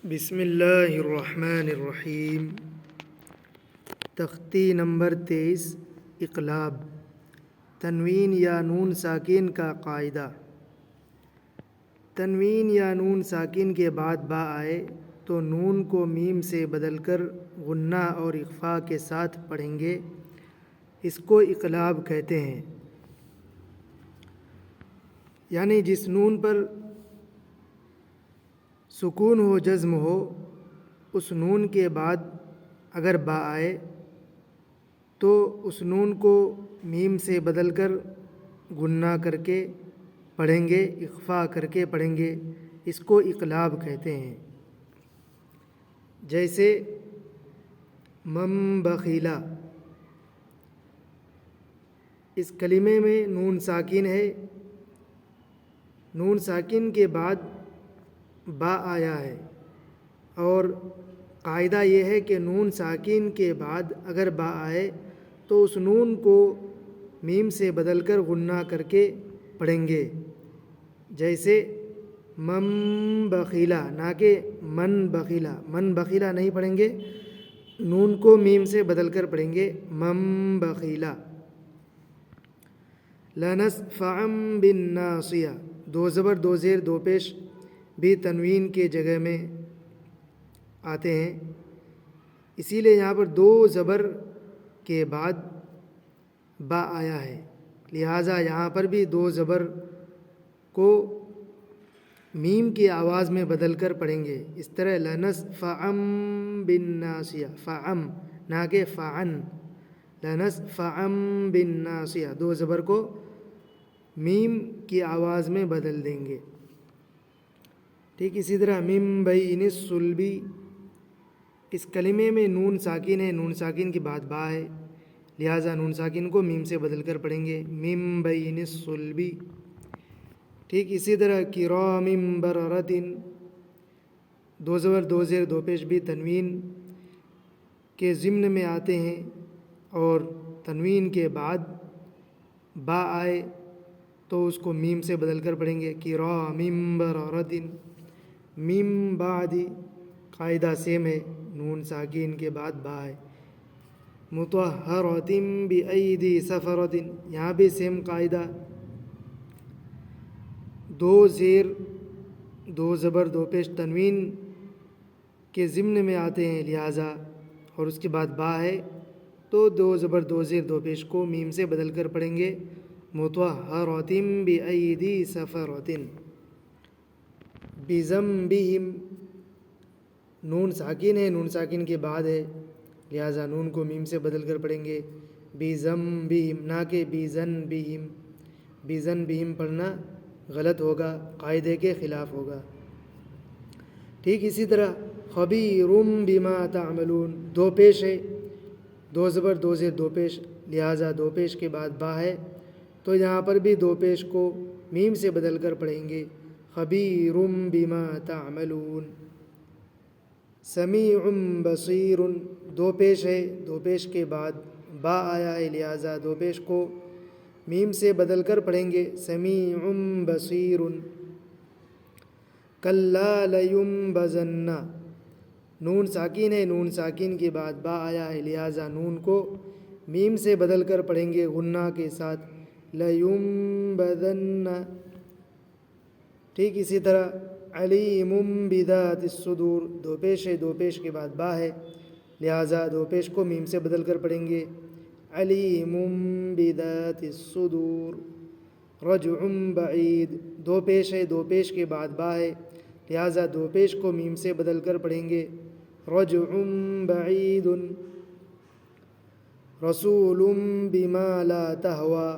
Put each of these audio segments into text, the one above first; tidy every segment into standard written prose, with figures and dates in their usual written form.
بسم اللہ الرحمن الرحیم۔ تختی نمبر 23 اقلاب، تنوین یا نون ساکن کا قاعدہ۔ تنوین یا نون ساکن کے بعد با آئے تو نون کو میم سے بدل کر غنہ اور اخفاء کے ساتھ پڑھیں گے، اس کو اقلاب کہتے ہیں۔ یعنی جس نون پر سکون ہو، جزم ہو، اس نون کے بعد اگر با آئے تو اس نون کو میم سے بدل کر غنہ کر کے پڑھیں گے، اخفاء کر کے پڑھیں گے، اس کو اقلاب کہتے ہیں۔ جیسے من بخیلا، اس کلمے میں نون ساکن ہے، نون ساکن کے بعد با آیا ہے، اور قاعدہ یہ ہے کہ نون ساکن کے بعد اگر با آئے تو اس نون کو میم سے بدل کر غنہ کر کے پڑھیں گے۔ جیسے من بخیلا، نہ کہ من بخیلا، من بخیلا نہیں پڑھیں گے، نون کو میم سے بدل کر پڑھیں گے من بخیلا۔ لنصفعا بالناصیہ، دو زبر دو زیر دو پیش بھی تنوین کے جگہ میں آتے ہیں، اسی لیے یہاں پر دو زبر کے بعد با آیا ہے، لہٰذا یہاں پر بھی دو زبر کو میم کی آواز میں بدل کر پڑھیں گے۔ اس طرح لنصفعا بالناصیہ، فعم نہ کہ فعن، لنصفعا بالناصیہ، دو زبر کو میم کی آواز میں بدل دیں گے۔ ٹھیک اسی طرح من بین الصلبی، اس کلمے میں نون ساکن ہے، نون ساکن کے بعد با ہے، لہٰذا نون ساکن کو میم سے بدل کر پڑھیں گے من بین الصلبی۔ ٹھیک اسی طرح کرام بررۃ، دو زبر دو زیر دو پیش بھی تنوین کے ضمن میں آتے ہیں، اور تنوین کے بعد با آئے تو اس کو میم سے بدل کر پڑھیں گے کرام بررۃ۔ میم بعدی، قاعدہ سیم ہے، نون ساکین کے بعد با ہے۔ مطہرۃ بایدی سفرۃ، یہاں بھی سیم قاعدہ، دو زیر دو زبر دو پیش تنوین کے ضمن میں آتے ہیں، لہٰذا اور اس کے بعد با ہے تو دو زبر دو زیر دو پیش کو میم سے بدل کر پڑھیں گے مطہرۃ بایدی سفرۃ۔ بذنبہم، نون ساکن ہے، نون ساکن کے بعد ہے، لہٰذا نون کو میم سے بدل کر پڑھیں گے بذنبہم نہ کہ بذنبہم، بذنبہم پڑھنا غلط ہوگا، قاعدے کے خلاف ہوگا۔ ٹھیک اسی طرح خبیر بما تعملون، دو پیش ہے، دو زبر دو زیر دو پیش، لہٰذا دو پیش کے بعد با ہے تو یہاں پر بھی دو پیش کو میم سے بدل کر پڑھیں گے خبیر بما تعملون۔ سمیع بصیر، دو پیش ہے، دو پیش کے بعد با آیا ہے، لہٰذا دو پیش کو میم سے بدل کر پڑھیں گے سمیع بصیر۔ کلا لینبذن، نون ساکن ہے، نون ساکن کے بعد با آیا ہے، لہٰذا نون کو میم سے بدل کر پڑھیں گے غنہ کے ساتھ لینبذن۔ ٹھیک اسی طرح علیم بذات الصدور، دو پیش ہے، دو پیش کے بعد با ہے، لہٰذا دو پیش کو میم سے بدل کر پڑھیں گے علیم بذات الصدور۔ رجع بعید، دو پیش ہے، دو پیش کے بعد با ہے، لہٰذا دو پیش کو میم سے بدل کر پڑھیں گے رجع بعید۔ رسول بما لا تہوی،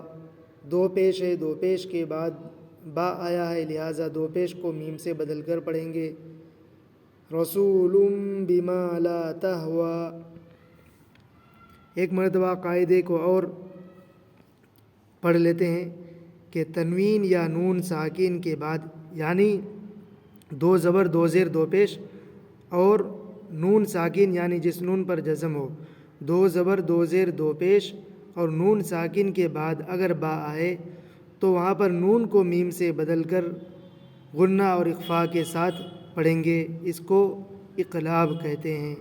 دو پیش ہے، دو پیش کے بعد با آیا ہے، لہٰذا دو پیش کو میم سے بدل کر پڑھیں گے رسول بما لا تہوی۔ ایک مرتبہ قاعدے کو اور پڑھ لیتے ہیں کہ تنوین یا نون ساکن کے بعد، یعنی دو زبر دو زیر دو پیش اور نون ساکن یعنی جس نون پر جزم ہو، دو زبر دو زیر دو پیش اور نون ساکن کے بعد اگر با آئے تو وہاں پر نون کو میم سے بدل کر غنہ اور اخفاء کے ساتھ پڑھیں گے، اس کو اقلاب کہتے ہیں۔